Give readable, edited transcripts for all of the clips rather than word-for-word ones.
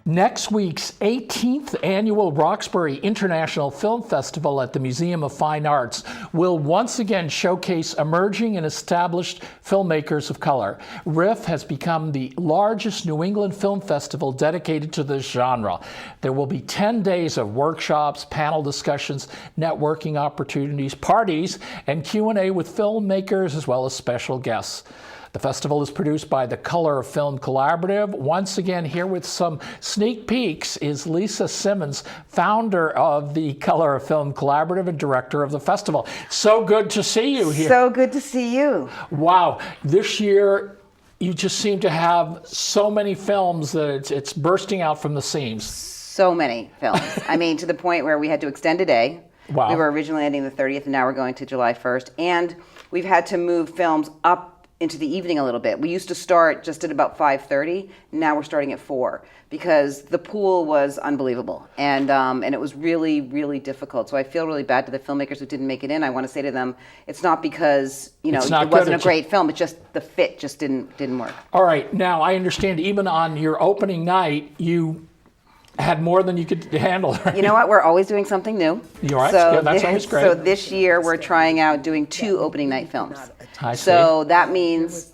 Next week's 18th Annual Roxbury International Film Festival at the Museum of Fine Arts will once again showcase emerging and established filmmakers of color. RIFF has become the largest New England film festival dedicated to this genre. There will be 10 days of workshops, panel discussions, networking opportunities, parties, and Q&A with filmmakers as well as special guests. The festival is produced by the Color of Film Collaborative. Once again, here with some sneak peeks is Lisa Simmons, founder of the Color of Film Collaborative and director of the festival. So good to see you here. So good to see you. Wow. This year, you just seem to have so many films that it's bursting out from the seams. So many films. I mean, to the point where we had to extend a day. Wow. We were originally ending the 30th, and now we're going to July 1st. And we've had to move films up into the evening a little bit. We used to start just at about 5:30. Now we're starting at 4 because the pool was unbelievable, and it was really, really difficult. So I feel really bad to the filmmakers who didn't make it in. I want to say to them, it's not because it wasn't a great film. It's just the fit just didn't work. All right. Now I understand even on your opening night, you had more than you could handle. Right? You know what? We're always doing something new. You're right. So yeah, that's always great. So this year we're trying out doing 2 opening night films. So that means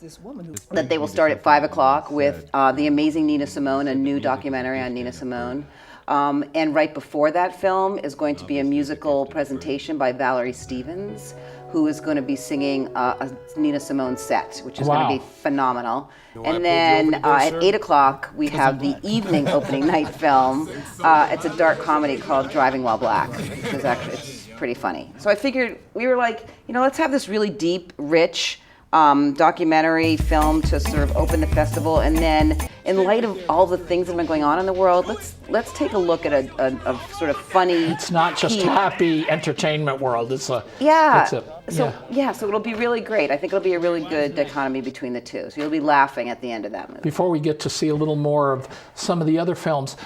that they will start at 5 o'clock with the amazing Nina Simone, a new documentary on Nina Simone. And right before that film is going to be a musical presentation by Valerie Stevens, who is going to be singing a Nina Simone set, which is going to be phenomenal. And then at 8 o'clock, we have the evening opening night film. It's a dark comedy called Driving While Black, which is it's pretty funny. So I figured, we were like, let's have this really deep, rich documentary film to sort of open the festival, and then in light of all the things that have been going on in the world, let's take a look at a sort of funny. It's not just happy entertainment world. It's a So it'll be really great. I think it'll be a really good dichotomy between the two. So you'll be laughing at the end of that movie. Before we get to see a little more of some of the other films,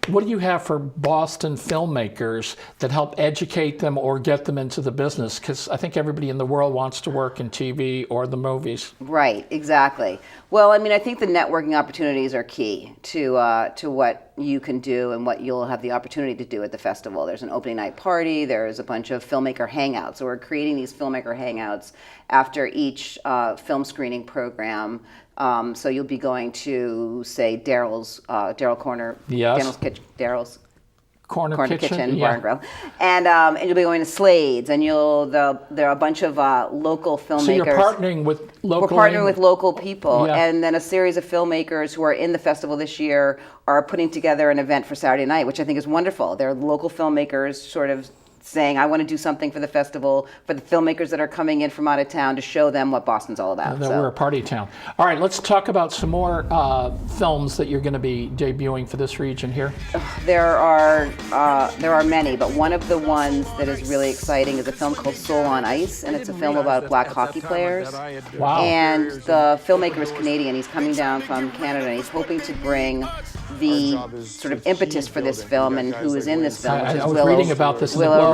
what do you have for Boston filmmakers that help educate them or get them into the business? Because I think everybody in the world wants to work in TV or the movies. Right, exactly. Well, I mean, I think the networking opportunities are key to what you can do and what you'll have the opportunity to do at the festival. There's an opening night party. There's a bunch of Filmmaker Hangouts. So we're creating these Filmmaker Hangouts after each film screening program. So you'll be going to, say, Daryl's Corner, yes. Daryl's Corner Kitchen, Bar and Grill, and you'll be going to Slade's, and there are a bunch of local filmmakers. So you're partnering with local. We're partnering with local people, yeah. And then a series of filmmakers who are in the festival this year are putting together an event for Saturday night, which I think is wonderful. They're local filmmakers, sort of saying, I want to do something for the festival, for the filmmakers that are coming in from out of town to show them what Boston's all about. We're a party town. All right, let's talk about some more films that you're going to be debuting for this region here. There are many, but one of the ones that is really exciting is a film called Soul on Ice, and it's a film about black hockey players. Wow. And the filmmaker is Canadian. He's coming down from Canada, and he's hoping to bring the sort of impetus for this film and who is in this film, which is I was reading about this in the Globe,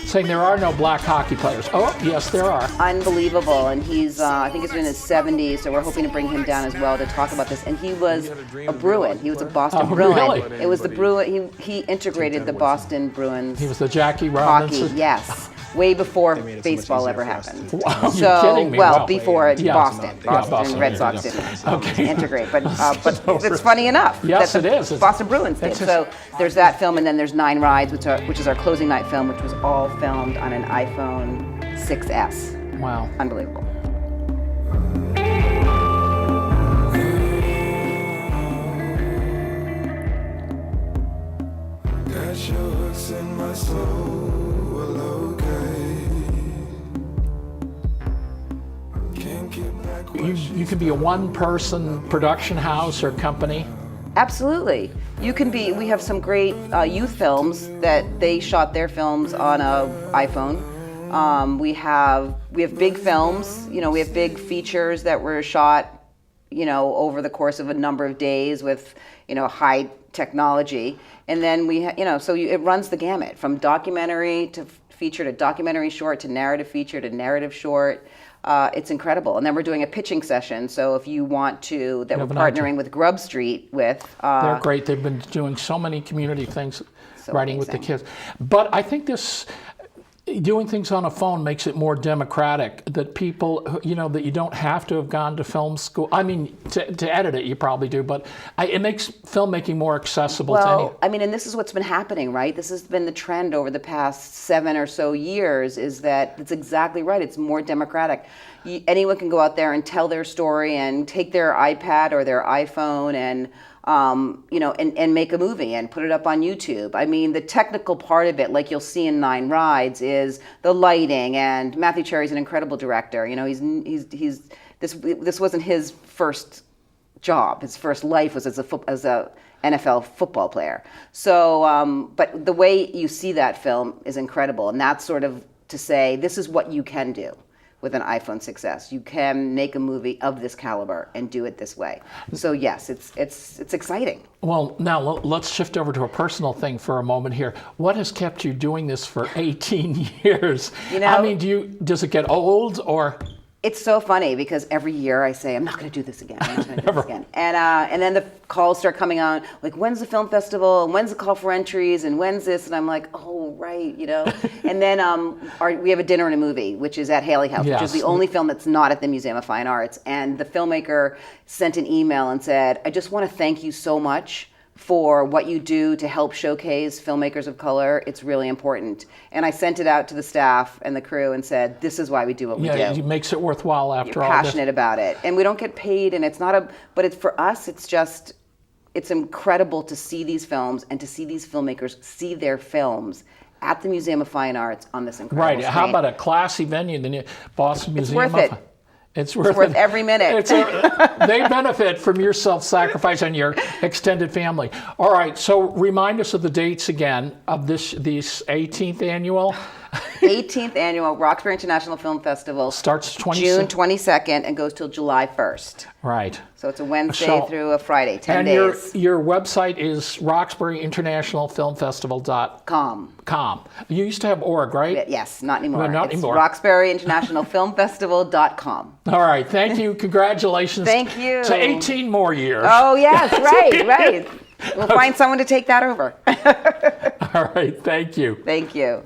saying there are no black hockey players. Oh, yes, there are. Unbelievable, and he's, I think he's in his 70s, so we're hoping to bring him down as well to talk about this. And he was a Bruin. He was a Boston Bruin. Really? It was the Bruin. He integrated the Boston Bruins. He was the Jackie Robinson. Hockey, yes. Way before baseball ever happened. Wow, you're kidding me. Well, wow. before Boston yeah, Red Sox didn't integrate, but So it's funny enough. Yes, that it is. Boston Bruins did. So there's that film, and then there's 9 Rides, which is our closing night film, which was all filmed on an iPhone 6S. Wow. Unbelievable. Got your hooks in my soul. You could be a one-person production house or company. Absolutely. You can be. We have some great youth films that they shot their films on a iPhone. We have big films. We have big features that were shot, over the course of a number of days with, high technology. And then it runs the gamut from documentary to feature to documentary short to narrative feature to narrative short. It's incredible. And then we're doing a pitching session. So if you want to, that we're partnering with Grub Street with. They're great. They've been doing so many community things, So writing amazing. with the kids. But I think doing things on a phone makes it more democratic, that people, that you don't have to have gone to film school. I mean, to edit it, you probably do, but it makes filmmaking more accessible to any. Well, I mean, and this is what's been happening, right? This has been the trend over the past 7 or so years, is that it's exactly right. It's more democratic. Anyone can go out there and tell their story and take their iPad or their iPhone and and make a movie and put it up on YouTube. I mean, the technical part of it, like you'll see in 9 Rides, is the lighting. And Matthew Cherry's an incredible director. This wasn't his first job. His first life was as a NFL football player. So, but the way you see that film is incredible, and that's sort of to say this is what you can do with an iPhone 6s. You can make a movie of this caliber and do it this way. So yes, it's exciting. Well, now let's shift over to a personal thing for a moment here. What has kept you doing this for 18 years? I mean, does it get old or? It's so funny because every year I say, I'm not going to do this again. I'm not going to do this again. And then the calls start coming on, like, when's the film festival? And when's the call for entries? And when's this? And I'm like, oh, right, And then we have a dinner and a movie, which is at Haley House, Yes. which is the only film that's not at the Museum of Fine Arts. And the filmmaker sent an email and said, I just want to thank you so much for what you do to help showcase filmmakers of color. It's really important. And I sent it out to the staff and the crew and said, this is why we do what we do. Yeah, it makes it worthwhile after You're all passionate this. about it. And we don't get paid, and it's not but it's for us, it's incredible to see these films and to see these filmmakers see their films at the Museum of Fine Arts on this incredible Right. screen. How about a classy venue, the Boston Museum worth of it. It's worth every minute. They benefit from your self-sacrifice and your extended family. All right, so remind us of the dates again of this 18th annual. 18th annual Roxbury International Film Festival Starts June 22nd and goes till July 1st. Right. So it's a Wednesday through a Friday, 10 and days. your website is RoxburyInternationalFilmFestival.com. You used to have org, right? Yes, not anymore. Well, not it's anymore. RoxburyInternationalFilmFestival.com. All right, thank you. Congratulations. Thank you. To 18 more years. Oh, yes, right. We'll find someone to take that over. All right, thank you. Thank you.